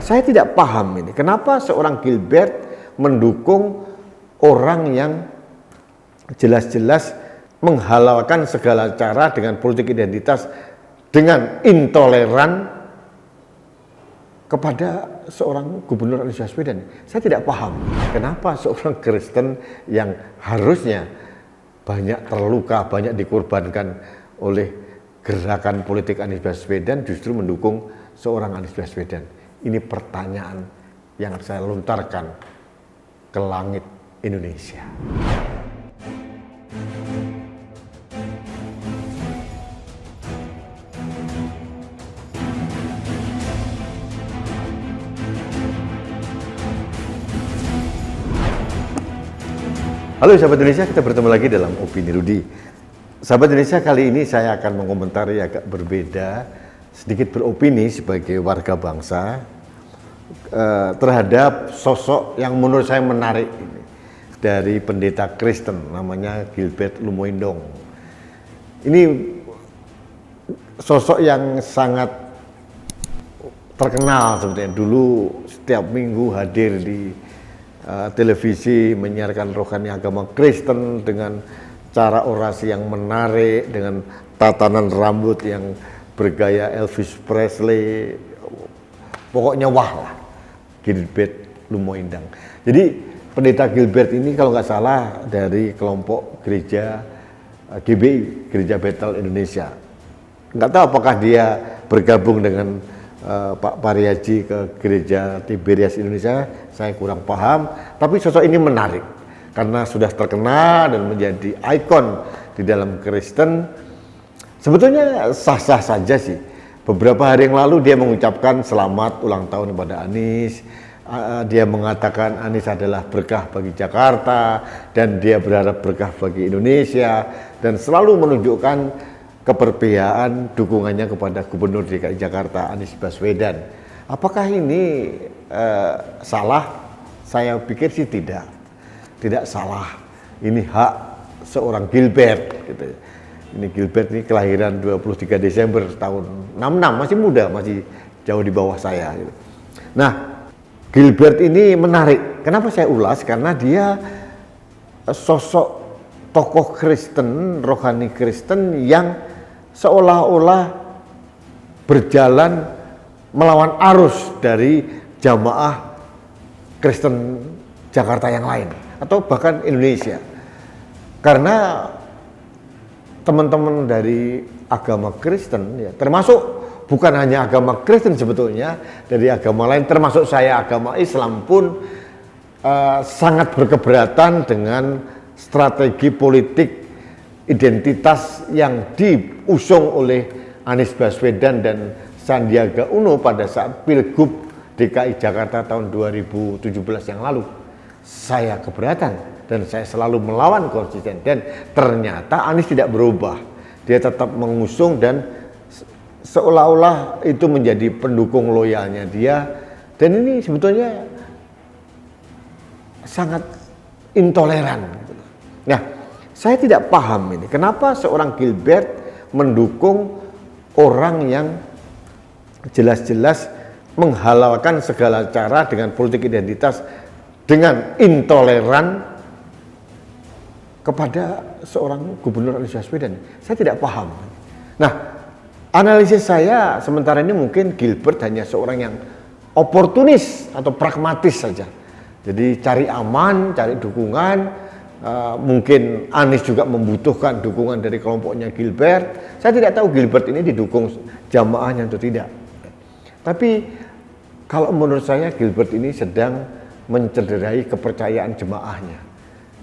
saya tidak paham ini, kenapa seorang Gilbert mendukung orang yang jelas-jelas menghalalkan segala cara dengan politik identitas dengan intoleran kepada seorang Gubernur Anies Baswedan. Saya tidak paham kenapa seorang Kristen yang harusnya banyak terluka, banyak dikorbankan oleh gerakan politik Anies Baswedan justru mendukung seorang Anies Baswedan. Ini pertanyaan yang saya lontarkan ke langit Indonesia. Halo sahabat Indonesia, kita bertemu lagi dalam Opini Rudi. Sahabat Indonesia, kali ini saya akan mengomentari agak berbeda, sedikit beropini sebagai warga bangsa terhadap sosok yang menurut saya menarik ini, dari pendeta Kristen namanya Gilbert Lumoindong. Ini sosok yang sangat terkenal sebetulnya. Dulu setiap minggu hadir di televisi menyiarkan rohani agama Kristen dengan cara orasi yang menarik, dengan tatanan rambut yang bergaya Elvis Presley. Pokoknya wah lah, Gilbert Lumoindong. Jadi pendeta Gilbert ini kalau nggak salah dari kelompok gereja GBI, Gereja Bethel Indonesia. Nggak tahu apakah dia bergabung dengan Pak Pariaji ke Gereja Tiberias Indonesia, saya kurang paham. Tapi sosok ini menarik karena sudah terkenal dan menjadi ikon di dalam Kristen. Sebetulnya sah-sah saja sih. Beberapa hari yang lalu dia mengucapkan selamat ulang tahun kepada Anies. Dia mengatakan Anies adalah berkah bagi Jakarta dan dia berharap berkah bagi Indonesia, dan selalu menunjukkan keberpihakan dukungannya kepada Gubernur DKI Jakarta Anies Baswedan. Apakah ini salah? Saya pikir sih tidak salah. Ini hak seorang Gilbert gitu. Ini Gilbert ini kelahiran 23 Desember tahun 66, masih muda, masih jauh di bawah saya gitu. Nah, Gilbert ini menarik. Kenapa saya ulas? Karena dia sosok tokoh Kristen, rohani Kristen yang seolah-olah berjalan melawan arus dari jamaah Kristen Jakarta yang lain atau bahkan Indonesia. Karena teman-teman dari agama Kristen ya, termasuk bukan hanya agama Kristen sebetulnya, dari agama lain termasuk saya agama Islam pun sangat berkeberatan dengan strategi politik identitas yang diusung oleh Anies Baswedan dan Sandiaga Uno pada saat Pilgub DKI Jakarta tahun 2017 yang lalu. Saya keberatan dan saya selalu melawan konsisten, dan ternyata Anies tidak berubah. Dia tetap mengusung dan seolah-olah itu menjadi pendukung loyalnya dia, dan ini sebetulnya sangat intoleran. Nah, saya tidak paham ini, kenapa seorang Gilbert mendukung orang yang jelas-jelas menghalalkan segala cara dengan politik identitas dengan intoleran kepada seorang Gubernur Anies Baswedan. Saya tidak paham. Nah, analisis saya sementara ini mungkin Gilbert hanya seorang yang oportunis atau pragmatis saja. Jadi cari aman, cari dukungan. Mungkin Anies juga membutuhkan dukungan dari kelompoknya Gilbert. Saya tidak tahu Gilbert ini didukung jamaahnya atau tidak. Tapi kalau menurut saya Gilbert ini sedang mencederai kepercayaan jemaahnya.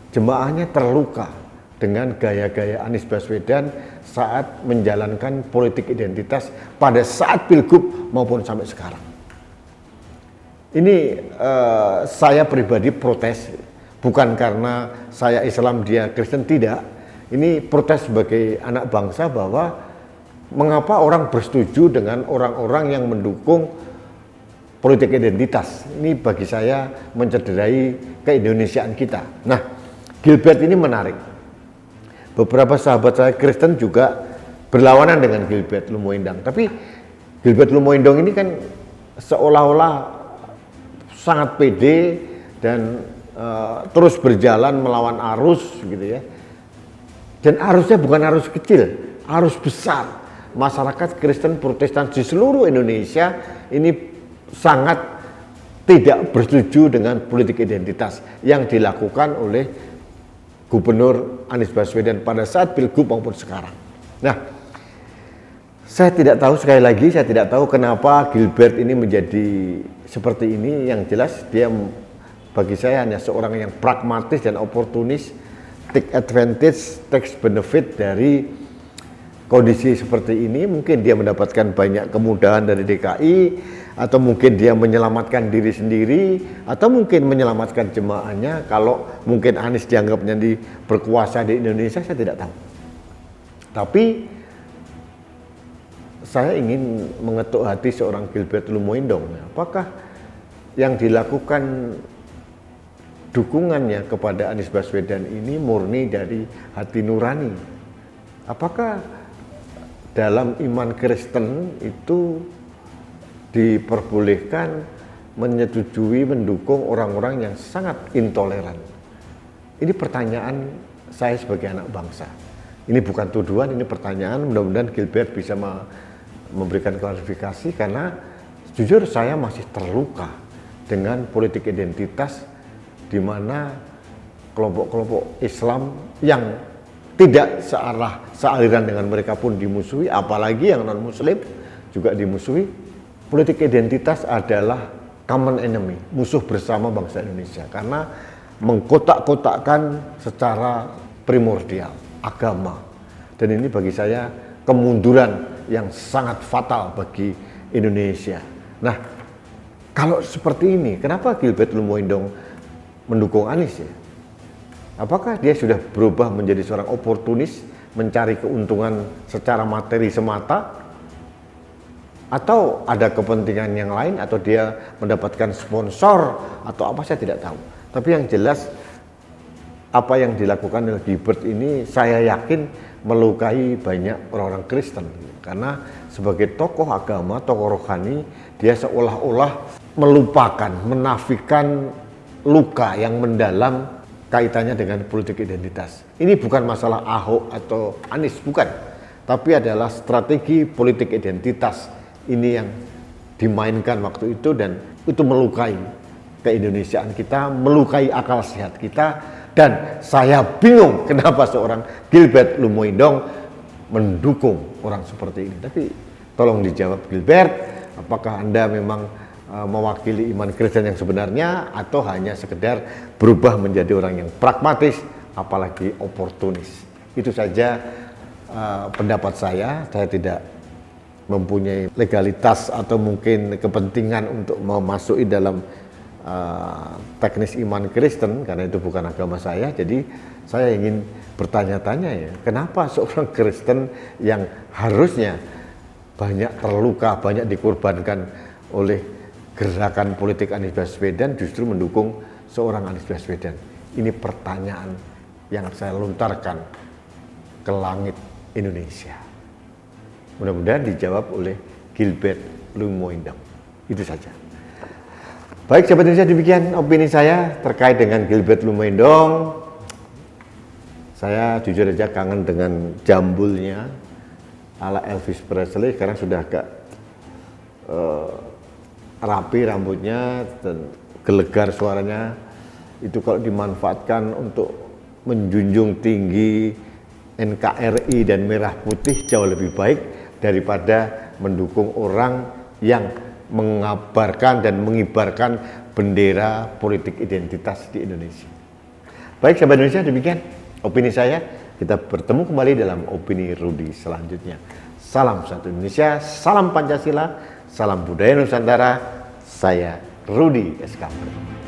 Jemaahnya terluka dengan gaya-gaya Anies Baswedan saat menjalankan politik identitas pada saat Pilgub maupun sampai sekarang. Ini saya pribadi protes. Bukan karena saya Islam, dia Kristen, tidak. Ini protes sebagai anak bangsa bahwa mengapa orang bersetuju dengan orang-orang yang mendukung politik identitas. Ini bagi saya mencederai keindonesiaan kita. Nah, Gilbert ini menarik. Beberapa sahabat saya Kristen juga berlawanan dengan Gilbert Lumoindong. Tapi Gilbert Lumoindong ini kan seolah-olah sangat pede dan terus berjalan melawan arus gitu ya. Dan arusnya bukan arus kecil, arus besar. Masyarakat Kristen Protestan di seluruh Indonesia ini sangat tidak bersetuju dengan politik identitas yang dilakukan oleh Gubernur Anies Baswedan pada saat Pilgub maupun sekarang. Nah, saya tidak tahu, sekali lagi saya tidak tahu kenapa Gilbert ini menjadi seperti ini. Yang jelas dia bagi saya hanya seorang yang pragmatis dan oportunis, take advantage, take benefit dari kondisi seperti ini. Mungkin dia mendapatkan banyak kemudahan dari DKI, atau mungkin dia menyelamatkan diri sendiri, atau mungkin menyelamatkan jemaahnya. Kalau mungkin Anies dianggapnya berkuasa di Indonesia, saya tidak tahu. Tapi saya ingin mengetuk hati seorang Gilbert Lumoindong. Apakah yang dilakukan dukungannya kepada Anies Baswedan ini murni dari hati nurani? Apakah dalam iman Kristen itu diperbolehkan menyetujui, mendukung orang-orang yang sangat intoleran? Ini pertanyaan saya sebagai anak bangsa. Ini bukan tuduhan, ini pertanyaan. Mudah-mudahan Gilbert bisa memberikan klarifikasi, karena jujur saya masih terluka dengan politik identitas di mana kelompok-kelompok Islam yang tidak sealiran dengan mereka pun dimusuhi, apalagi yang non-muslim juga dimusuhi. Politik identitas adalah common enemy, musuh bersama bangsa Indonesia, karena mengkotak-kotakkan secara primordial agama. Dan ini bagi saya kemunduran yang sangat fatal bagi Indonesia. Nah, kalau seperti ini, kenapa Gilbert Lumoindong mendukung Anies ya? Apakah dia sudah berubah menjadi seorang oportunis, mencari keuntungan secara materi semata? Atau ada kepentingan yang lain, atau dia mendapatkan sponsor, atau apa, saya tidak tahu. Tapi yang jelas, apa yang dilakukan oleh Gilbert ini saya yakin melukai banyak orang-orang Kristen. Karena sebagai tokoh agama, tokoh rohani, dia seolah-olah melupakan, menafikan luka yang mendalam kaitannya dengan politik identitas. Ini bukan masalah Ahok atau Anies, bukan. Tapi adalah strategi politik identitas ini yang dimainkan waktu itu, dan itu melukai keindonesiaan kita, melukai akal sehat kita. Dan saya bingung kenapa seorang Gilbert Lumoindong mendukung orang seperti ini. Tapi tolong dijawab Gilbert, apakah Anda memang mewakili iman Kristen yang sebenarnya, atau hanya sekedar berubah menjadi orang yang pragmatis, apalagi oportunis? Itu saja pendapat saya tidak mempunyai legalitas atau mungkin kepentingan untuk memasuki dalam teknis iman Kristen, karena itu bukan agama saya. Jadi saya ingin bertanya-tanya ya, kenapa seorang Kristen yang harusnya banyak terluka, banyak dikorbankan oleh gerakan politik Anies Baswedan justru mendukung seorang Anies Baswedan? Ini pertanyaan yang saya lontarkan ke langit Indonesia. Mudah-mudahan dijawab oleh Gilbert Lumoindong. Itu saja. Baik, sahabat Indonesia, demikian opini saya terkait dengan Gilbert Lumoindong. Saya jujur aja kangen dengan jambulnya ala Elvis Presley. Sekarang sudah agak rapi rambutnya dan gelegar suaranya. Itu kalau dimanfaatkan untuk menjunjung tinggi NKRI dan merah putih jauh lebih baik daripada mendukung orang yang mengabarkan dan mengibarkan bendera politik identitas di Indonesia. Baik, sahabat Indonesia, demikian opini saya. Kita bertemu kembali dalam opini Rudi selanjutnya. Salam satu Indonesia, salam Pancasila, salam budaya Nusantara. Saya Rudi SKP.